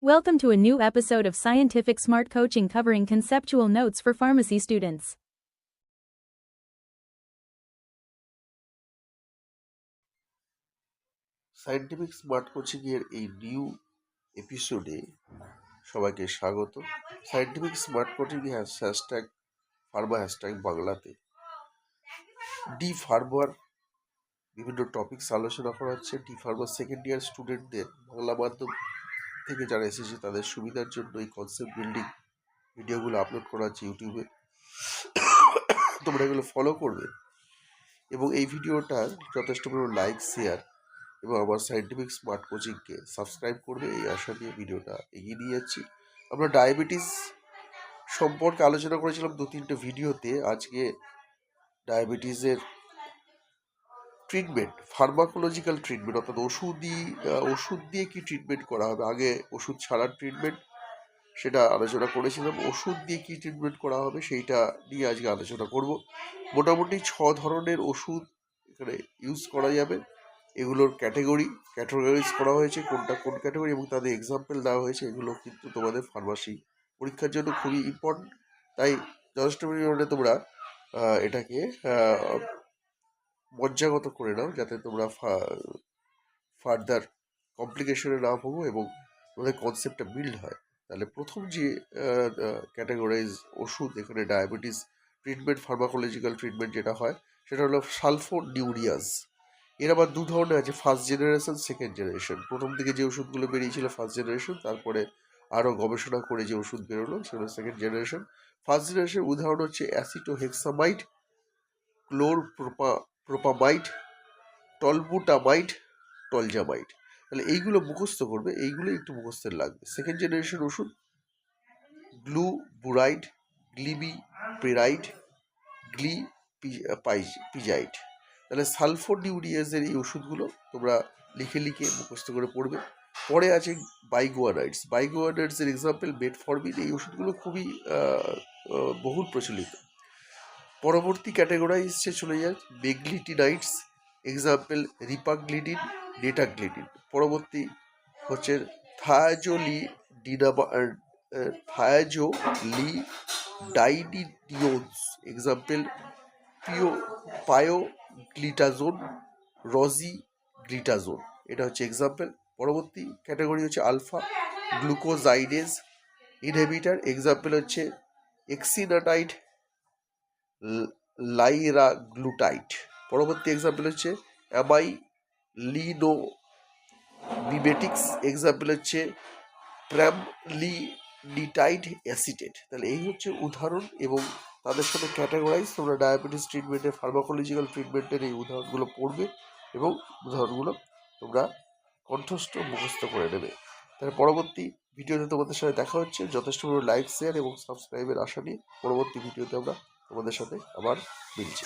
Welcome to a new episode of Scientific Smart Coaching covering conceptual notes for pharmacy students. Scientific smart coaching এর এই new এপিসোডে সবাইকে স্বাগত। Scientific smart coaching hashtag Pharma hashtag বাংলাতে D farmer বিভিন্ন topics আলোচনা করা হচ্ছে। ডি ফার্মার সেকেন্ড ইয়ার স্টুডেন্টদের বাংলা মাধ্যম থেকে যারা এসেছে তাদের সুবিধার জন্য এই কনসেপ্ট বিল্ডিং ভিডিওগুলো আপলোড করা হচ্ছে ইউটিউবে। তোমরা এগুলো ফলো করবে এবং এই ভিডিওটা যথেষ্ট পরিমাণ লাইক, শেয়ার এবং আমার সায়েন্টিফিক স্মার্ট কোচিংকে সাবস্ক্রাইব করবে এই আশা নিয়ে ভিডিওটা এগিয়ে নিয়ে যাচ্ছি। আমরা ডায়াবেটিস সম্পর্কে আলোচনা করেছিলাম 2-3টে ভিডিওতে। আজকে ডায়াবেটিসের ট্রিটমেন্ট, ফার্মাকোলজিক্যাল ট্রিটমেন্ট, অর্থাৎ ওষুধ দিয়ে কি ট্রিটমেন্ট করা হবে। আগে ওষুধ ছাড়ার ট্রিটমেন্ট সেটা আলোচনা করেছিলাম, ওষুধ দিয়ে কি ট্রিটমেন্ট করা হবে সেইটা নিয়ে আজকে আলোচনা করব। মোটামুটি 6 ধরনের ওষুধ এখানে ইউজ করা যাবে। এগুলোর ক্যাটাগরিজ করা হয়েছে, কোনটা কোন ক্যাটাগরি এবং তাদের এক্সাম্পল দেওয়া হয়েছে। এগুলো কিন্তু তোমাদের ফার্মাসি পরীক্ষার জন্য খুবই ইম্পর্টেন্ট। তাই যথেষ্ট পরিমাণে তোমরা এটাকে মজ্জাগত করে নাও, যাতে তোমরা ফার্দার কমপ্লিকেশনে না ভোগো এবং তোমাদের কনসেপ্টটা বিল্ড হয়। তাহলে প্রথম যে ক্যাটাগরাইজ ওষুধ এখানে ডায়াবেটিস ট্রিটমেন্ট, ফার্মাকোলজিক্যাল ট্রিটমেন্ট যেটা হয় সেটা হলো সালফোনিউরিয়াজ। এর আবার 2 ধরনের আছে, ফার্স্ট জেনারেশন, সেকেন্ড জেনারেশন। প্রথম দিকে যে ওষুধগুলো বেরিয়েছিল ফার্স্ট জেনারেশন, তারপরে আরও গবেষণা করে যে ওষুধ বেরোলো সেগুলো সেকেন্ড জেনারেশন। ফার্স্ট জেনারেশন উদাহরণ হচ্ছে অ্যাসিটোহেক্সামাইড, ক্লোরপ্রোপামাইড, টলবুটামাইড, টলজামাইড। তাহলে এইগুলো মুখস্থ করবে, এইগুলো একটু মুখস্থের লাগবে। সেকেন্ড জেনারেশন ওষুধ গ্লুবুরাইড, গ্লিবিপ্রিরাইড, গ্লিপিজাইড। তাহলে সালফোনিউরিয়াজের এই ওষুধগুলো তোমরা লিখে মুখস্থ করে পড়বে। পরে আছে বাইগুয়ানাইডসের এক্সাম্পল মেটফরমিন। এই ওষুধগুলো খুবই বহুল প্রচলিত। পরবর্তী ক্যাটাগরাইজে চলে যায় মেগলিটিনাইডস, এক্সাম্পল রিপাগ্লিডিন, নেটাগ্লিডিন। পরবর্তী হচ্ছে থায়াজোলিডাইনিডিওনস, এক্সাম্পল পায়োগ্লিটাজোন, রজিগ্লিটাজোন। এটা হচ্ছে এক্সাম্পল। পরবর্তী ক্যাটাগরি হচ্ছে আলফা গ্লুকোজাইডেজ ইনহিবিটার, এক্সাম্পল হচ্ছে এক্সিনাটাইড, লাইরাগ্লুটাইড। পরবর্তী এক্সাম্পল হচ্ছে অ্যামাইলিনোমিমেটিক্স, এক্সাম্পল হচ্ছে প্রামলিনিটাইড অ্যাসিটেট। তাহলে এই হচ্ছে উদাহরণ এবং তাদের সাথে ক্যাটাগরাইজ। তোমরা ডায়াবেটিস ট্রিটমেন্টের, ফার্মাকোলজিক্যাল ট্রিটমেন্টের এই উদাহরণগুলো পড়বে এবং উদাহরণগুলো তোমরা কণ্ঠস্থ মুখস্থ করে নেবে। তাহলে পরবর্তী ভিডিওতে তোমাদের সাথে দেখা হচ্ছে। যথেষ্ট লাইক, শেয়ার এবং সাবস্ক্রাইবের আশা নিয়ে পরবর্তী ভিডিওতে আমরা তোমাদের সাথে আবার মিলছি।